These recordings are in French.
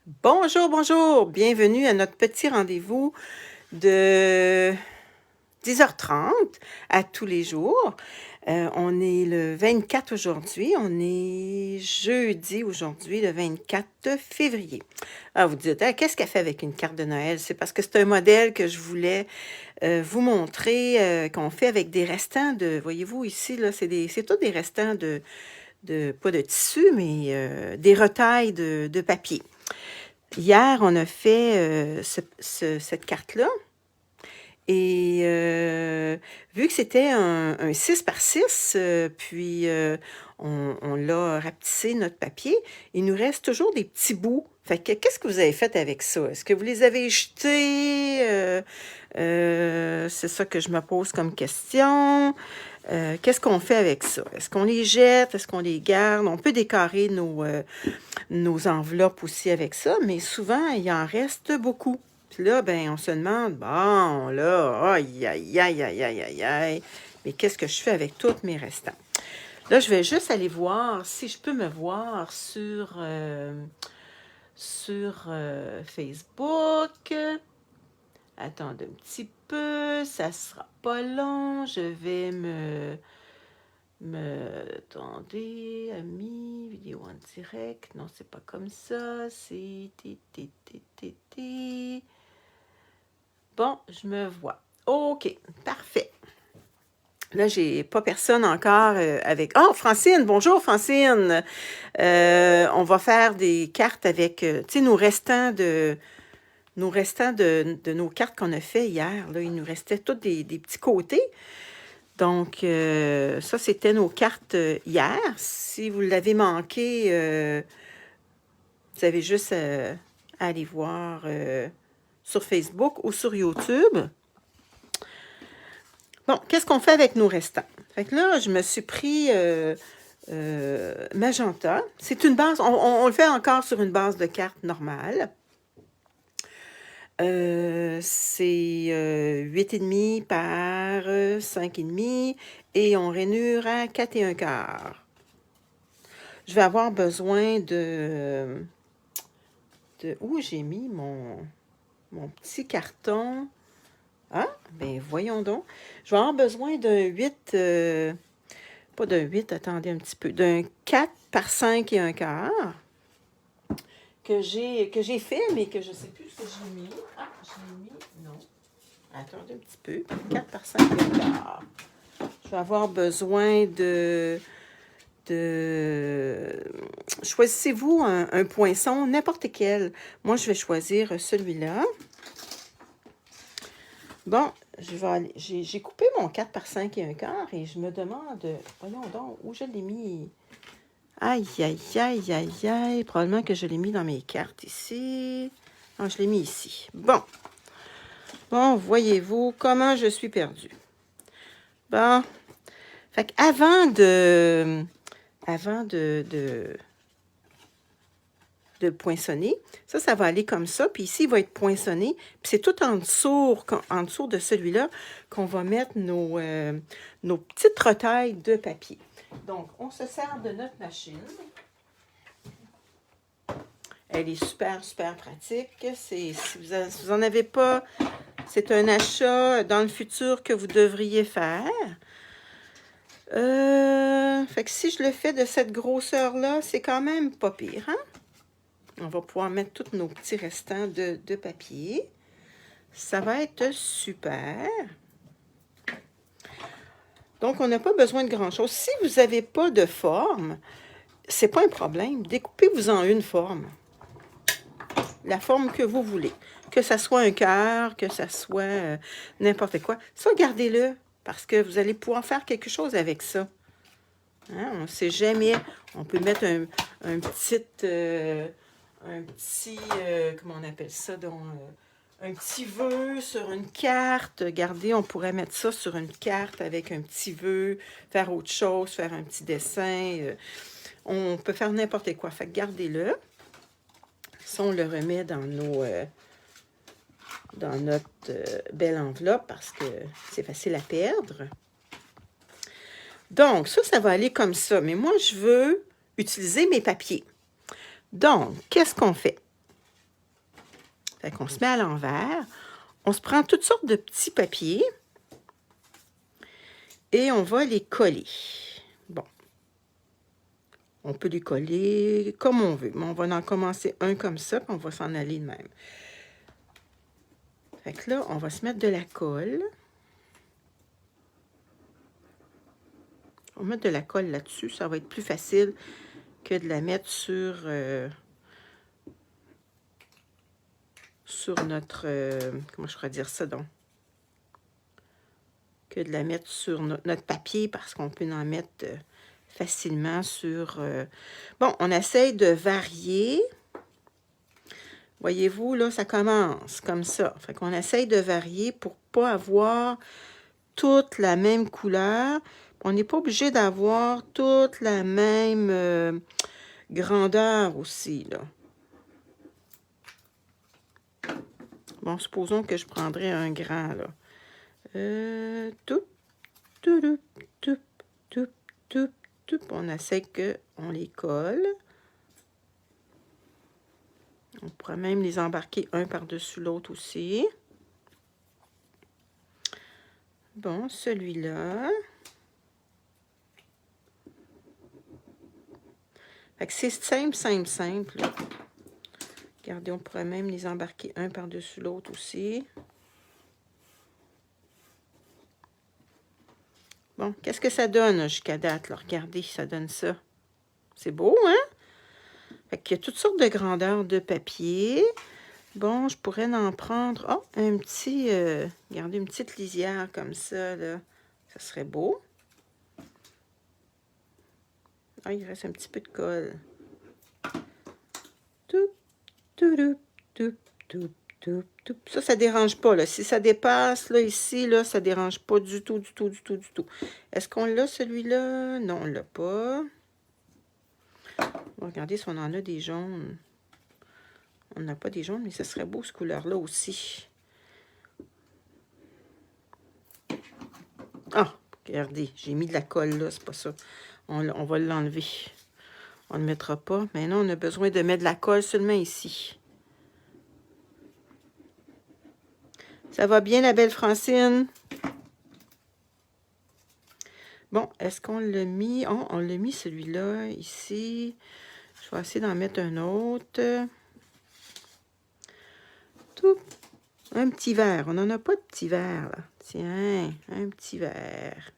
Bonjour, bonjour! Bienvenue à notre petit rendez-vous de 10h30 à tous les jours. On est le 24 aujourd'hui. On est jeudi aujourd'hui, le 24 février. Alors, vous dites, ah, qu'est-ce qu'elle fait avec une carte de Noël? C'est parce que c'est un modèle que je voulais vous montrer qu'on fait avec des restants de, voyez-vous ici, là, c'est tous des restants pas de tissu, mais des retailles de papier. Hier, on a fait cette carte-là. Et vu que c'était un 6 par 6, puis on l'a rapetissé, notre papier, il nous reste toujours des petits bouts. Fait que qu'est-ce que vous avez fait avec ça? Est-ce que vous les avez jetés? C'est ça que je me pose comme question. Qu'est-ce qu'on fait avec ça? Est-ce qu'on les jette? Est-ce qu'on les garde? On peut décorer nos enveloppes aussi avec ça, mais souvent, il en reste beaucoup. Puis là, ben, on se demande, bon, là, aïe, aïe, aïe, aïe, aïe, aïe, aïe, mais qu'est-ce que je fais avec tous mes restants? Là, je vais juste aller voir si je peux me voir sur Facebook. Attendez un petit peu, ça sera pas long. Je vais attendez, amis, vidéo en direct. Non, c'est pas comme ça. C'est... Bon, je me vois. OK, parfait. Là, j'ai pas personne encore avec... Oh, Francine! Bonjour, Francine! On va faire des cartes avec, tu sais, nos restants de nos cartes qu'on a fait hier. Là, il nous restait tous des petits côtés. Donc, ça, c'était nos cartes hier. Si vous l'avez manqué, vous avez juste à aller voir sur Facebook ou sur YouTube. Bon, qu'est-ce qu'on fait avec nos restants? Fait que là, je me suis pris Magenta. C'est une base, on le fait encore sur une base de cartes normale. C'est 8,5 par 5,5 et on rainure à 4 et un quart. Je vais avoir besoin de où j'ai mis mon petit carton. Ah, ben voyons donc. Je vais avoir besoin d'un 8, pas d'un 8, attendez un petit peu, d'un 4 par 5 et un quart que j'ai fait, mais que je ne sais plus ce que j'ai mis. Ah, j'ai mis, non. Attendez un petit peu, 4 par 5 et un quart. Je vais avoir besoin choisissez-vous un poinçon, n'importe quel. Moi, je vais choisir celui-là. Bon, j'ai coupé mon 4 par 5 et un quart et je me demande, voyons donc, où je l'ai mis? Aïe, aïe, aïe, aïe, aïe, probablement que je l'ai mis dans mes cartes ici. Non, je l'ai mis ici. Bon, voyez-vous comment je suis perdue. Bon, fait qu'avant de poinçonner. Ça va aller comme ça. Puis ici, il va être poinçonné. Puis c'est tout en dessous de celui-là qu'on va mettre nos petites retailles de papier. Donc, on se sert de notre machine. Elle est super, super pratique. Si vous n'en avez pas, c'est un achat dans le futur que vous devriez faire. Fait que si je le fais de cette grosseur-là, c'est quand même pas pire, hein? On va pouvoir mettre tous nos petits restants de papier. Ça va être super. Donc, on n'a pas besoin de grand-chose. Si vous n'avez pas de forme, c'est pas un problème. Découpez-vous-en une forme. La forme que vous voulez. Que ça soit un cœur, que ça soit n'importe quoi. Ça, gardez-le, parce que vous allez pouvoir faire quelque chose avec ça. Hein? On ne sait jamais. On peut mettre un petit, comment on appelle ça, donc, un petit vœu sur une carte. Regardez, on pourrait mettre ça sur une carte avec un petit vœu, faire autre chose, faire un petit dessin. On peut faire n'importe quoi. Fait que gardez-le. Ça, on le remet dans notre belle enveloppe parce que c'est facile à perdre. Donc, ça va aller comme ça. Mais moi, je veux utiliser mes papiers. Donc, qu'est-ce qu'on fait? Fait qu'on se met à l'envers. On se prend toutes sortes de petits papiers et on va les coller. Bon. On peut les coller comme on veut. Mais on va en commencer un comme ça, puis on va s'en aller de même. Fait que là, on va se mettre de la colle. On va mettre de la colle là-dessus. Ça va être plus facile que de la mettre sur notre... comment je pourrais dire ça, donc? Que de la mettre sur notre papier, parce qu'on peut en mettre facilement sur... Bon, on essaye de varier. Voyez-vous, là, ça commence comme ça. Fait qu'on essaye de varier pour pas avoir toute la même couleur. On n'est pas obligé d'avoir toute la même grandeur aussi, là. Bon, supposons que je prendrais un grand, là. Tout, tout, tout, tout, tout, tout. On essaie qu'on les colle. On pourrait même les embarquer un par-dessus l'autre aussi. Bon, celui-là. Fait que c'est simple, simple, simple. Regardez, on pourrait même les embarquer un par-dessus l'autre aussi. Bon, qu'est-ce que ça donne jusqu'à date, là? Regardez, ça donne ça. C'est beau, hein? Fait qu'il y a toutes sortes de grandeurs de papier. Bon, je pourrais en prendre... Oh, un petit... regardez, une petite lisière comme ça, là. Ça serait beau. Ah, il reste un petit peu de colle. Tout, tout, tout, tout, tout, tout. Ça dérange pas, là. Si ça dépasse, là, ici, là, ça dérange pas du tout, du tout, du tout, du tout. Est-ce qu'on l'a, celui-là? Non, on l'a pas. On va regarder si on en a des jaunes. On n'a pas des jaunes, mais ce serait beau, ce couleur-là aussi. Ah, regardez, j'ai mis de la colle, là, c'est pas ça. On va l'enlever. On ne le mettra pas. Mais non, on a besoin de mettre de la colle seulement ici. Ça va bien, la belle Francine? Bon, est-ce qu'on l'a mis? Oh, on l'a mis celui-là, ici. Je vais essayer d'en mettre un autre. Tout. Un petit verre. On n'en a pas de petit verre, là. Tiens, un petit verre.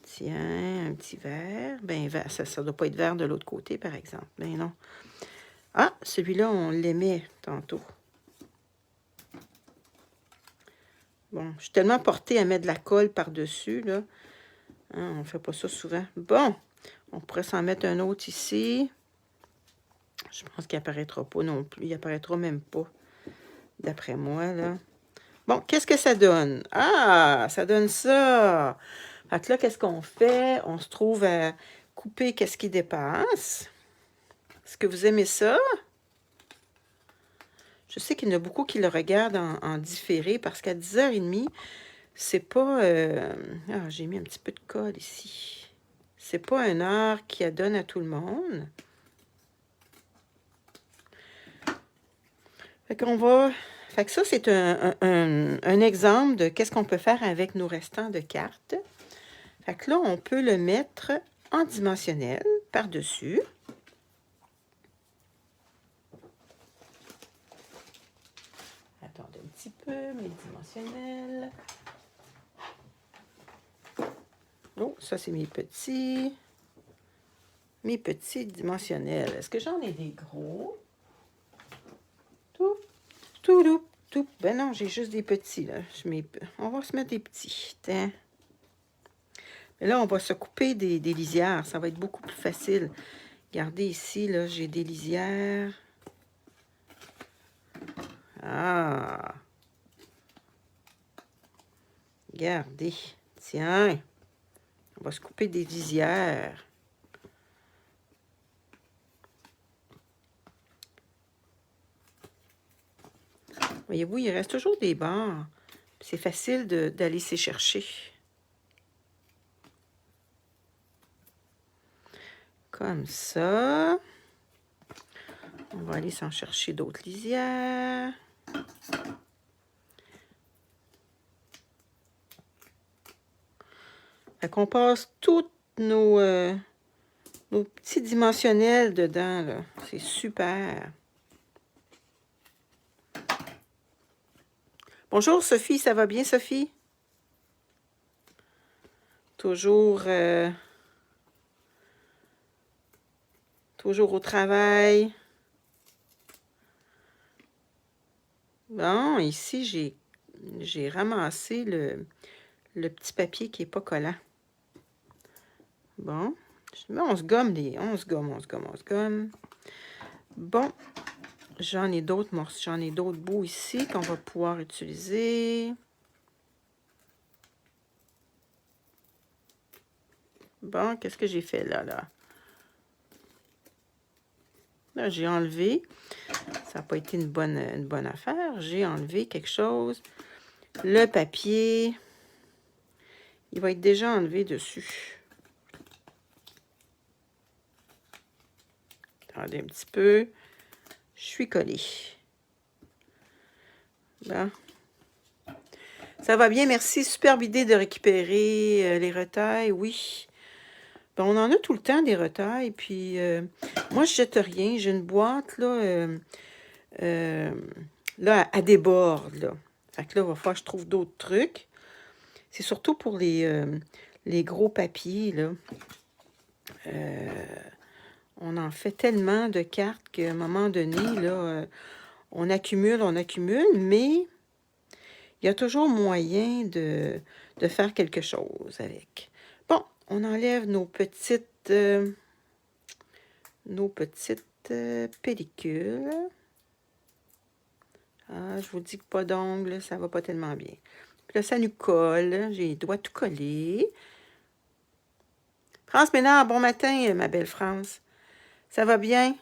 Tiens, un petit verre. Ben, ça ne doit pas être vert de l'autre côté, par exemple. Ben non. Ah, celui-là, on l'aimait tantôt. Bon, je suis tellement portée à mettre de la colle par-dessus, là. Hein, on ne fait pas ça souvent. Bon, on pourrait s'en mettre un autre ici. Je pense qu'il n'apparaîtra pas non plus. Il n'apparaîtra même pas, d'après moi, là. Bon, qu'est-ce que ça donne? Ah, ça donne ça! Fait que là, qu'est-ce qu'on fait? On se trouve à couper qu'est-ce qui dépasse. Est-ce que vous aimez ça? Je sais qu'il y en a beaucoup qui le regardent en différé parce qu'à 10h30, c'est pas... Ah, j'ai mis un petit peu de colle ici. C'est pas un heure qui donne à tout le monde. Fait qu'on va... Fait que ça, c'est un exemple de qu'est-ce qu'on peut faire avec nos restants de cartes. Fait que là, on peut le mettre en dimensionnel par-dessus. Attendez un petit peu, mes dimensionnels. Oh, ça, c'est mes petits dimensionnels. Est-ce que j'en ai des gros? Tout, tout, tout. Ben non, j'ai juste des petits, là. On va se mettre des petits. Tiens. Mais là, on va se couper des lisières. Ça va être beaucoup plus facile. Regardez ici, là, j'ai des lisières. Ah! Regardez. Tiens. On va se couper des lisières. Voyez-vous, il reste toujours des bords. C'est facile d'aller s'y chercher. Comme ça. On va aller s'en chercher d'autres lisières. Fait qu'on passe toutes nos petits dimensionnels dedans, là. C'est super. Bonjour Sophie, ça va bien Sophie? Toujours, toujours au travail. Bon, ici, j'ai ramassé le petit papier qui n'est pas collant. Bon, on se gomme, on se gomme. Bon, j'en ai d'autres bouts ici qu'on va pouvoir utiliser. Bon, qu'est-ce que j'ai fait là? Là, j'ai enlevé. Ça n'a pas été une bonne affaire. J'ai enlevé quelque chose. Le papier, il va être déjà enlevé dessus. Attendez un petit peu. Je suis collée. Bon. Ça va bien, merci. Superbe idée de récupérer les retailles, oui. Ben, on en a tout le temps des retailles. Puis, moi, je jette rien. J'ai une boîte, là, là, à déborde, là. Fait que là, il va falloir que je trouve d'autres trucs. C'est surtout pour les gros papiers, là. On en fait tellement de cartes qu'à un moment donné, là, on accumule, mais il y a toujours moyen de faire quelque chose avec. Bon, on enlève nos petites pellicules. Ah, je vous dis que pas d'ongles, ça va pas tellement bien. Puis là, ça nous colle. J'ai les doigts tout collés. France Ménard, bon matin, ma belle France. Ça va bien?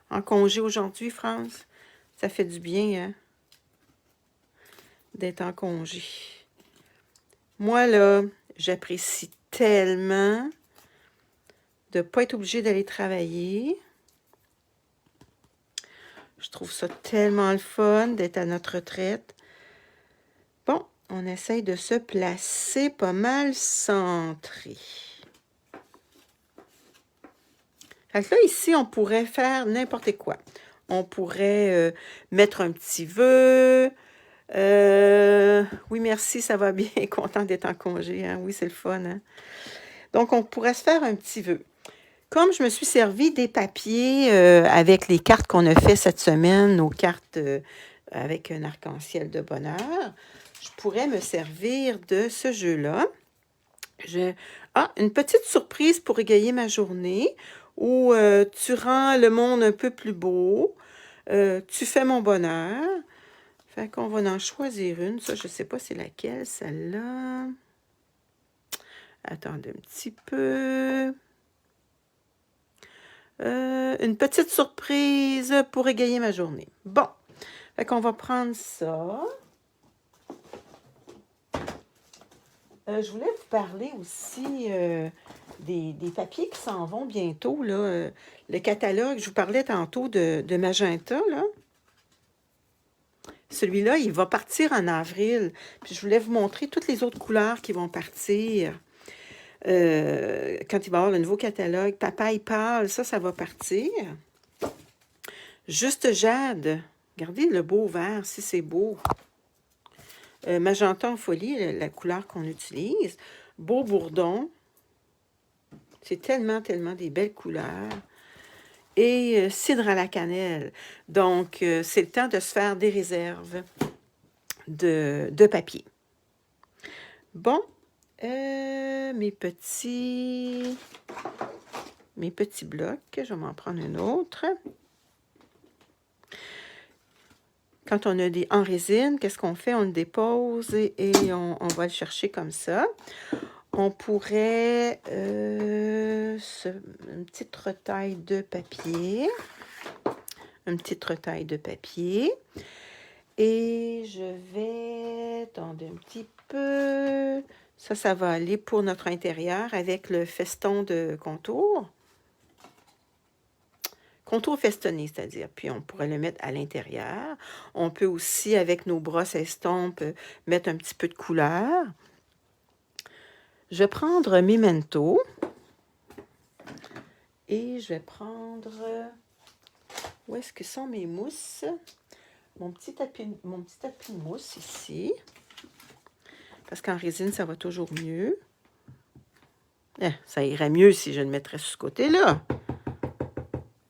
En congé aujourd'hui, France? Ça fait du bien, hein? D'être en congé. Moi, là, j'apprécie tellement de ne pas être obligée d'aller travailler. Je trouve ça tellement le fun d'être à notre retraite. Bon, on essaye de se placer pas mal centré. Fait que là, ici, on pourrait faire n'importe quoi. On pourrait mettre un petit vœu. Oui, merci, ça va bien. Content d'être en congé. Hein? Oui, c'est le fun. Hein? Donc, on pourrait se faire un petit vœu. Comme je me suis servi des papiers avec les cartes qu'on a fait cette semaine, nos cartes avec un arc-en-ciel de bonheur, je pourrais me servir de ce jeu-là. Une petite surprise pour égayer ma journée où tu rends le monde un peu plus beau, tu fais mon bonheur. Fait qu'on va en choisir une. Ça, je ne sais pas c'est laquelle, celle-là. Attendez un petit peu. Une petite surprise pour égayer ma journée. Bon, fait qu'on va prendre ça. Je voulais vous parler aussi des papiers qui s'en vont bientôt. Là, le catalogue, je vous parlais tantôt de Magenta. Là. Celui-là, il va partir en avril. Puis je voulais vous montrer toutes les autres couleurs qui vont partir. Quand il va y avoir le nouveau catalogue, Papaye pâle, ça va partir. Juste Jade. Regardez le beau vert, si c'est beau. Magenta en folie, la couleur qu'on utilise. Beau bourdon. C'est tellement des belles couleurs. Et cidre à la cannelle. Donc, c'est le temps de se faire des réserves de papier. Bon, mes petits blocs, je vais m'en prendre un autre. Quand on a des en résine, qu'est-ce qu'on fait? On le dépose et on va le chercher comme ça. On pourrait une petite retaille de papier. Une petite retaille de papier. Et je vais attendre un petit peu. Ça va aller pour notre intérieur avec le feston de contour. contour festonné, c'est-à-dire. Puis on pourrait le mettre à l'intérieur. On peut aussi, avec nos brosses estampes, mettre un petit peu de couleur. Je vais prendre mes mentos et je vais prendre... Où est-ce que sont mes mousses? Mon petit tapis de mousse ici. Parce qu'en résine, ça va toujours mieux. Ça irait mieux si je le mettrais sur ce côté-là.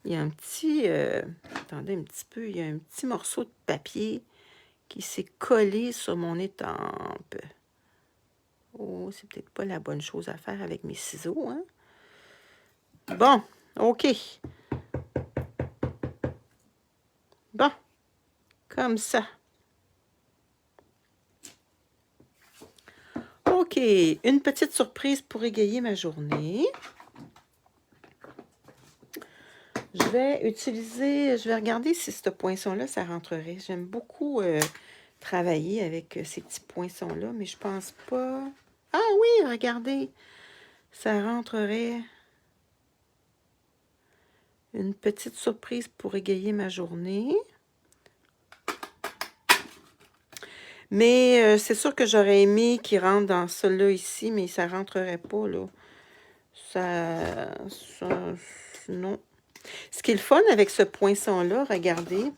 Il y a un petit... attendez un petit peu. Il y a un petit morceau de papier qui s'est collé sur mon étampe. Oh, c'est peut-être pas la bonne chose à faire avec mes ciseaux, hein? Bon, OK. Bon, comme ça. OK, une petite surprise pour égayer ma journée. Je vais regarder si ce poinçon-là, ça rentrerait. J'aime beaucoup travailler avec ces petits poinçons-là, mais je pense pas... Ah oui, regardez, ça rentrerait. Une petite surprise pour égayer ma journée. Mais c'est sûr que j'aurais aimé qu'il rentre dans celui-là ici, mais ça rentrerait pas, là. Non. Ce qui est le fun avec ce poinçon-là, regardez,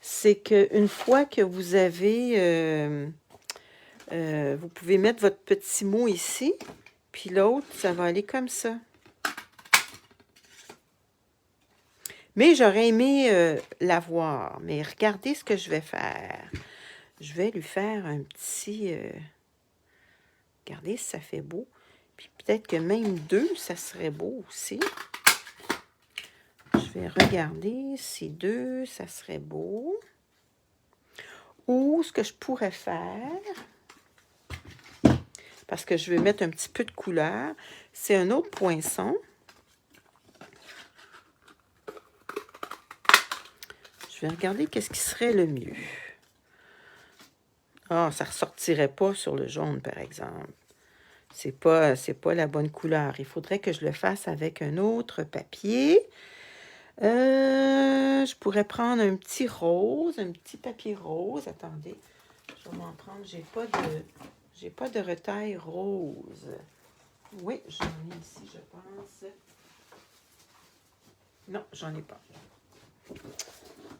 c'est qu'une fois que vous avez... vous pouvez mettre votre petit mot ici, puis l'autre, ça va aller comme ça. Mais j'aurais aimé l'avoir. Mais regardez ce que je vais faire. Je vais lui faire un petit... regardez si ça fait beau. Puis peut-être que même deux, ça serait beau aussi. Je vais regarder si deux, ça serait beau. Ou ce que je pourrais faire, parce que je vais mettre un petit peu de couleur, c'est un autre poinçon. Je vais regarder qu'est-ce qui serait le mieux. Ah, ça ne ressortirait pas sur le jaune, par exemple. C'est pas la bonne couleur. Il faudrait que je le fasse avec un autre papier. Je pourrais prendre un petit rose, un petit papier rose. Attendez, je vais m'en prendre. J'ai pas de retaille rose. Oui, j'en ai ici, je pense. Non, j'en ai pas.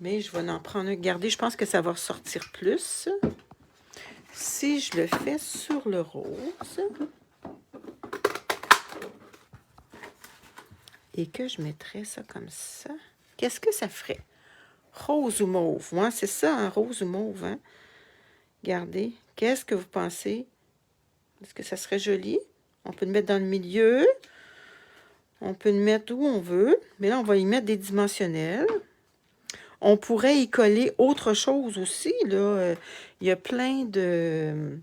Mais je vais en prendre un. Regardez, je pense que ça va ressortir plus. Si je le fais sur le rose et que je mettrais ça comme ça, qu'est-ce que ça ferait? Rose ou mauve? Moi, c'est ça, un rose ou mauve. Hein? Regardez, qu'est-ce que vous pensez? Est-ce que ça serait joli? On peut le mettre dans le milieu. On peut le mettre où on veut. Mais là, on va y mettre des dimensionnels. On pourrait y coller autre chose aussi. Là, il y a plein de...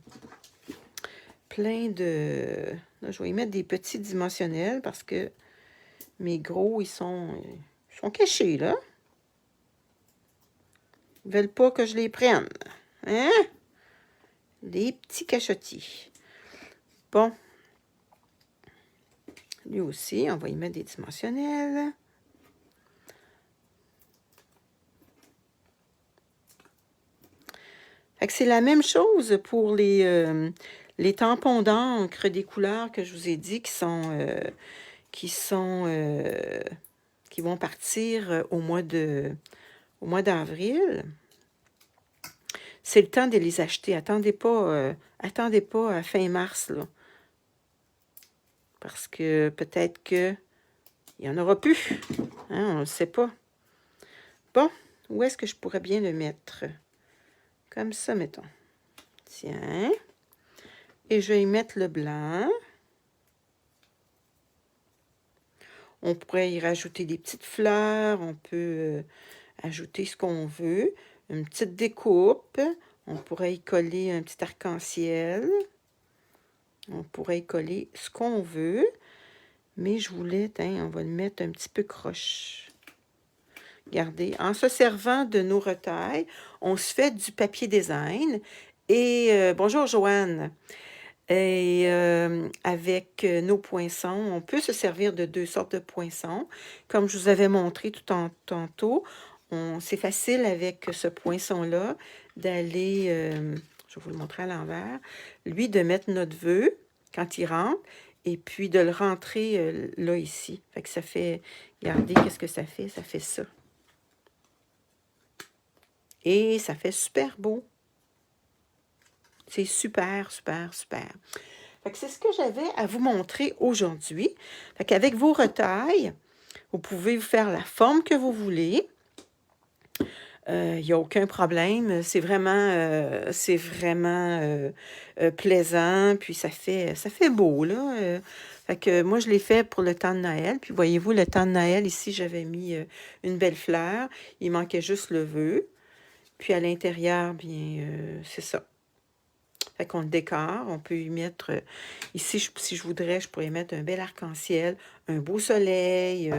Là, je vais y mettre des petits dimensionnels parce que mes gros, ils sont cachés, là. Ils ne veulent pas que je les prenne. Hein? Des petits cachotis. Bon. Lui aussi, on va y mettre des dimensionnels. C'est la même chose pour les tampons d'encre des couleurs que je vous ai dit qui vont partir au mois d'avril. C'est le temps de les acheter. Attendez pas à fin mars, là. Parce que peut-être qu'il n'y en aura plus. Hein, on ne le sait pas. Bon, où est-ce que je pourrais bien le mettre? Comme ça, mettons. Tiens. Et je vais y mettre le blanc. On pourrait y rajouter des petites fleurs. On peut ajouter ce qu'on veut. Une petite découpe. On pourrait y coller un petit arc-en-ciel. On pourrait y coller ce qu'on veut. Mais je voulais, on va le mettre un petit peu croche. Regardez, en se servant de nos retailles, on se fait du papier design. Et bonjour Joanne. Et avec nos poinçons, on peut se servir de 2 sortes de poinçons. Comme je vous avais montré tantôt, c'est facile avec ce poinçon-là d'aller, je vais vous le montrer à l'envers, lui de mettre notre vœu quand il rentre, et puis de le rentrer là, ici. Fait que ça fait, regardez qu'est-ce que ça fait ça. Et ça fait super beau. C'est super, super, super. Fait que c'est ce que j'avais à vous montrer aujourd'hui. Fait qu'avec vos retailles, vous pouvez vous faire la forme que vous voulez. Il n'y a aucun problème. C'est vraiment plaisant. Puis ça fait beau, là. Fait que moi, je l'ai fait pour le temps de Noël. Puis voyez-vous, le temps de Noël, ici, j'avais mis une belle fleur. Il manquait juste le vœu. Puis à l'intérieur, bien, c'est ça. Fait qu'on le décore, on peut y mettre, ici, si je voudrais, je pourrais mettre un bel arc-en-ciel, un beau soleil,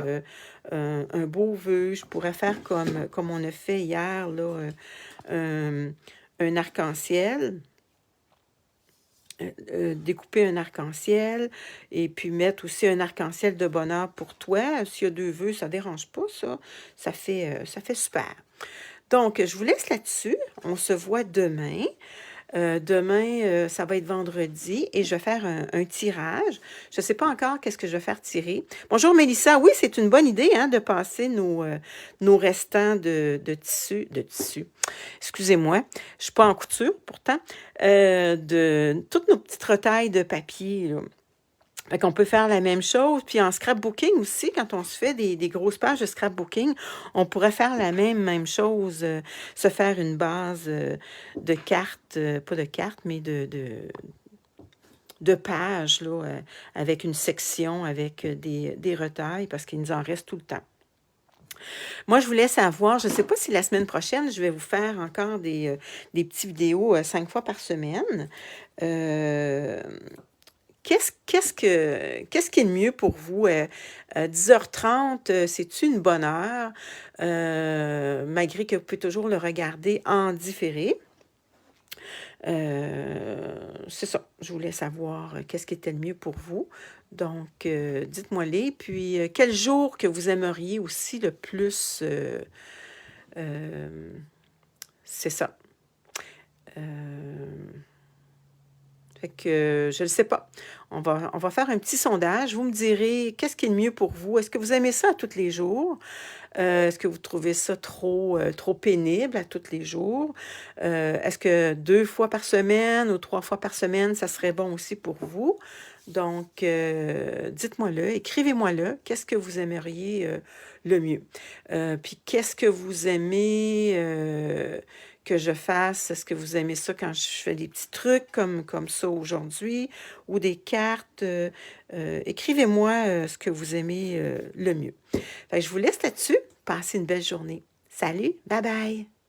un beau vœu. Je pourrais faire comme on a fait hier, là, un arc-en-ciel, découper un arc-en-ciel et puis mettre aussi un arc-en-ciel de bonheur pour toi. S'il y a 2 vœux, ça ne dérange pas, ça. Ça fait super. Donc, je vous laisse là-dessus. On se voit demain. Demain, ça va être vendredi et je vais faire un tirage. Je ne sais pas encore qu'est-ce que je vais faire tirer. Bonjour Mélissa. Oui, c'est une bonne idée hein, de passer nos restants de tissu. Excusez-moi, je ne suis pas en couture pourtant. De toutes nos petites retailles de papier, là. Fait qu'on peut faire la même chose. Puis en scrapbooking aussi, quand on se fait des grosses pages de scrapbooking, on pourrait faire la même chose, se faire une base de cartes, pas de cartes, mais de pages, là, avec une section, avec des retailles, parce qu'il nous en reste tout le temps. Moi, je voulais savoir, je ne sais pas si la semaine prochaine, je vais vous faire encore des petites vidéos 5 fois par semaine. Qu'est-ce qui est le mieux pour vous? 10h30, c'est-tu une bonne heure? Malgré que vous pouvez toujours le regarder en différé. C'est ça, je voulais savoir qu'est-ce qui était le mieux pour vous. Donc, dites-moi-les. Puis, quel jour que vous aimeriez aussi le plus? C'est ça. Fait que je ne sais pas. On va faire un petit sondage. Vous me direz qu'est-ce qui est le mieux pour vous. Est-ce que vous aimez ça à tous les jours? Est-ce que vous trouvez ça trop pénible à tous les jours? Est-ce que 2 fois par semaine ou 3 fois par semaine, ça serait bon aussi pour vous? Donc, dites-moi-le, écrivez-moi-le. Qu'est-ce que vous aimeriez le mieux? Puis, qu'est-ce que vous aimez que je fasse? Est-ce que vous aimez ça quand je fais des petits trucs comme ça aujourd'hui ou des cartes? Écrivez-moi ce que vous aimez le mieux. Fait que je vous laisse là-dessus. Passez une belle journée. Salut, bye bye!